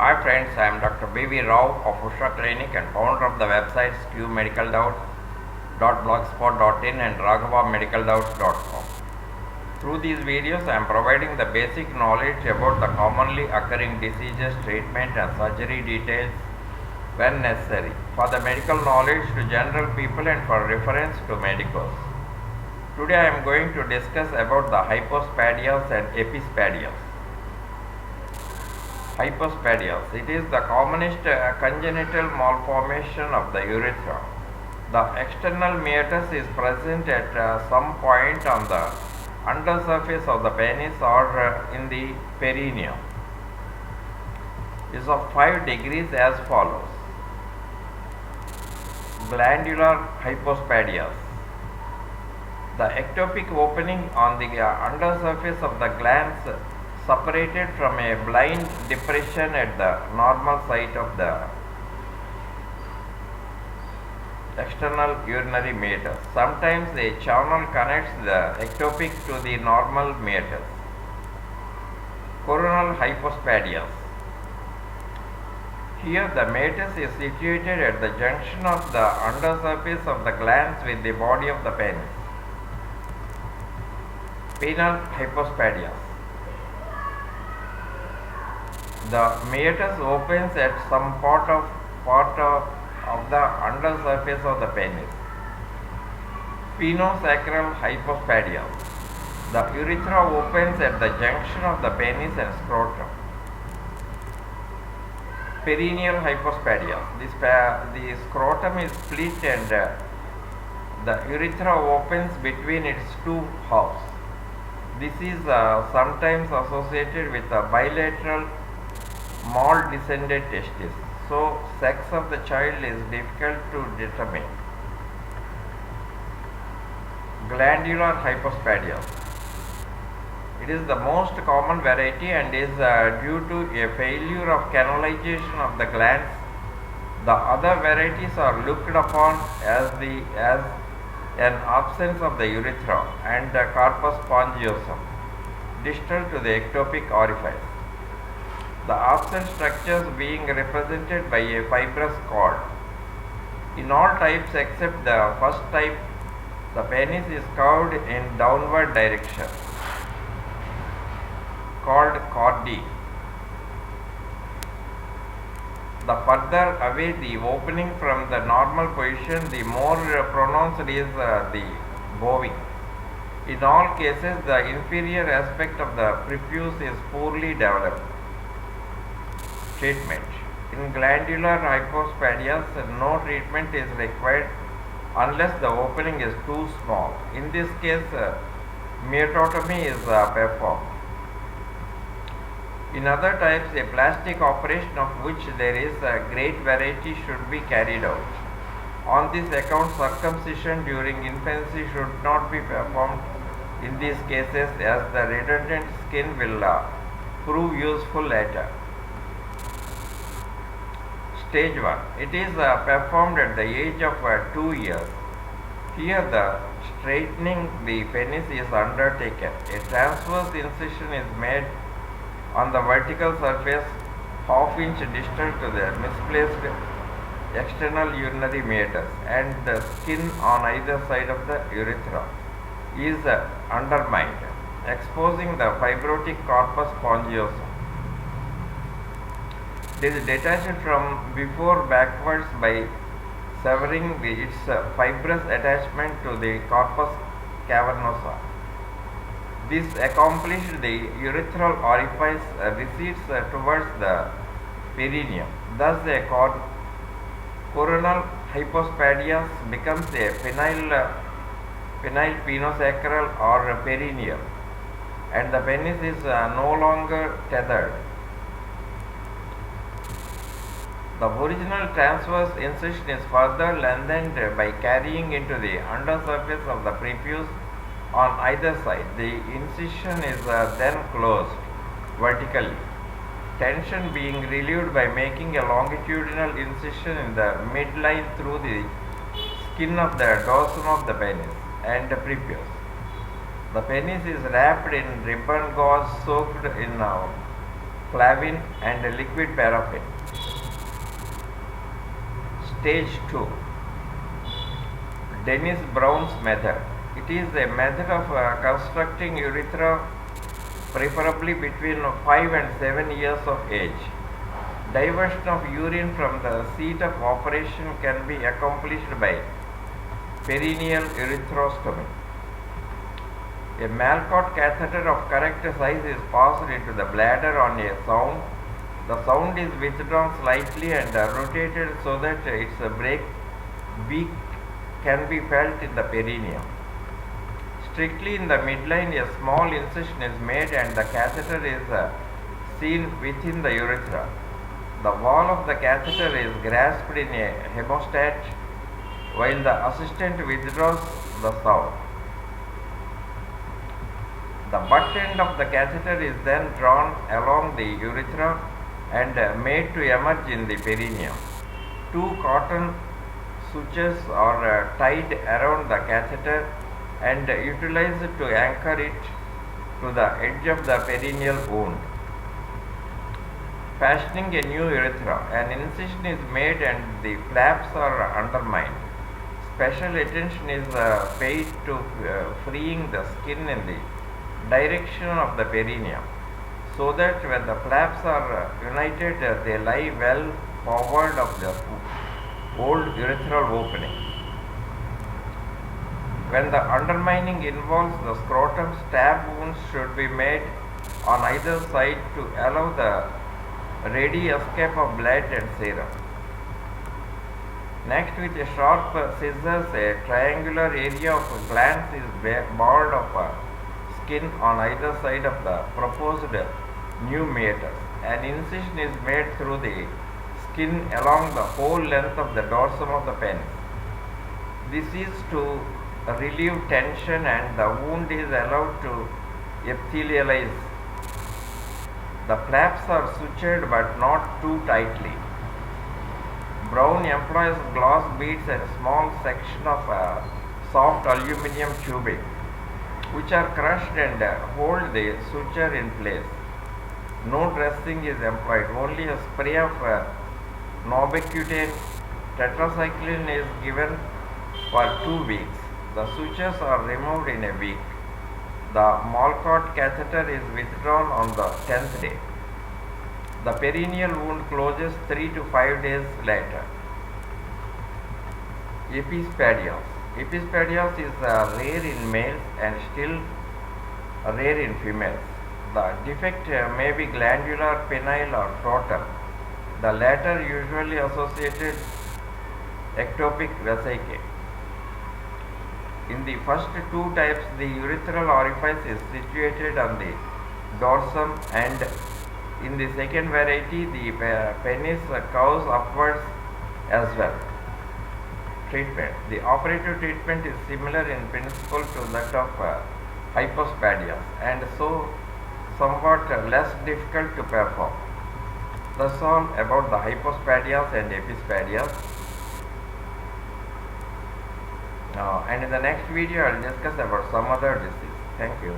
Hi friends, I am Dr. B.V. Rao of Usha Clinic and founder of the websites qmedicaldoubts.blogspot.in and raghavamedicaldoubts.com. Through these videos, I am providing the basic knowledge about the commonly occurring diseases, treatment and surgery details when necessary for the medical knowledge to general people and for reference to medicos. Today I am going to discuss about the hypospadias and epispadias. Hypospadias. It is the commonest congenital malformation of the urethra. The external meatus is present at some point on the undersurface of the penis or in the perineum. Is of 5 degrees as follows. Glandular hypospadias. The ectopic opening on the undersurface of the glands separated from a blind depression at the normal site of the external urinary meatus. Sometimes a channel connects the ectopic to the normal meatus. Coronal hypospadias. Here the meatus is situated at the junction of the undersurface of the glands with the body of the penis. Penile hypospadias. The meatus opens at some part of the undersurface of the penis. Penosacral hypospadia. The urethra opens at the junction of the penis and scrotum. Perineal hypospadia. The scrotum is split and the urethra opens between its two halves. This is sometimes associated with a bilateral male descended testis, so sex of the child is difficult to determine. Glandular hypospadia. It is the most common variety and is due to a failure of canalization of the glands. The other varieties are looked upon as an absence of the urethra and the corpus spongiosum distal to the ectopic orifice. The absent structures being represented by a fibrous cord. In all types except the first type, the penis is curved in downward direction, called chordee. The further away the opening from the normal position, the more pronounced is the bowing. In all cases, the inferior aspect of the prepuce is poorly developed. Treatment. In glandular hypospadias, no treatment is required unless the opening is too small. In this case, meatotomy is performed. In other types, a plastic operation of which there is a great variety should be carried out. On this account, circumcision during infancy should not be performed in these cases as the redundant skin will prove useful later. Stage 1. It is performed at the age of 2 years. Here the straightening the penis is undertaken. A transverse incision is made on the vertical surface half-inch distal to the misplaced external urinary meatus, and the skin on either side of the urethra is undermined, exposing the fibrotic corpus spongiosum. It is detached from before backwards by severing its fibrous attachment to the corpus cavernosa. This accomplished, the urethral orifice recedes towards the perineum. Thus, a coronal hypospadias becomes a penile penosacral or perineal, and the penis is no longer tethered. The original transverse incision is further lengthened by carrying into the undersurface of the prepuce on either side. The incision is then closed vertically, tension being relieved by making a longitudinal incision in the midline through the skin of the dorsum of the penis and the prepuce. The penis is wrapped in ribbon gauze soaked in flavin, and liquid paraffin. Stage 2. Dennis Brown's method. It is a method of constructing urethra, preferably between 5 and 7 years of age. Diversion of urine from the seat of operation can be accomplished by perineal ureterostomy. A Malcott catheter of correct size is passed into the bladder on a sound. The sound is withdrawn slightly and rotated so that its beak can be felt in the perineum. Strictly in the midline, a small incision is made and the catheter is seen within the urethra. The wall of the catheter is grasped in a hemostat while the assistant withdraws the sound. The butt end of the catheter is then drawn along the urethra and made to emerge in the perineum. 2 cotton sutures are tied around the catheter and utilized to anchor it to the edge of the perineal wound. Fashioning a new urethra, an incision is made and the flaps are undermined. Special attention is paid to freeing the skin in the direction of the perineum, so that when the flaps are united, they lie well forward of the old urethral opening. When the undermining involves the scrotum, stab wounds should be made on either side to allow the ready escape of blood and serum. Next, with a sharp scissors, a triangular area of glands is bored of skin on either side of the proposed new meatus. An incision is made through the skin along the whole length of the dorsum of the penis. This is to relieve tension and the wound is allowed to epithelialize. The flaps are sutured but not too tightly. Brown employs glass beads and small section of soft aluminum tubing, which are crushed and hold the suture in place. No dressing is employed, only a spray of Novocaine tetracycline is given for 2 weeks. The sutures are removed in a week. The Malcott catheter is withdrawn on the 10th day. The perineal wound closes 3 to 5 days later. Epispadias. Epispadias is rare in males and still rare in females. The defect may be glandular, penile or total. The latter usually associated ectopic vesicae. In the first 2 types, the urethral orifice is situated on the dorsum, and in the second variety, the penis curves upwards as well. Treatment. The operative treatment is similar in principle to that of hypospadias and so somewhat less difficult to perform. That's all about the hypospadias and epispadias. And in the next video, I will discuss about some other disease. Thank you.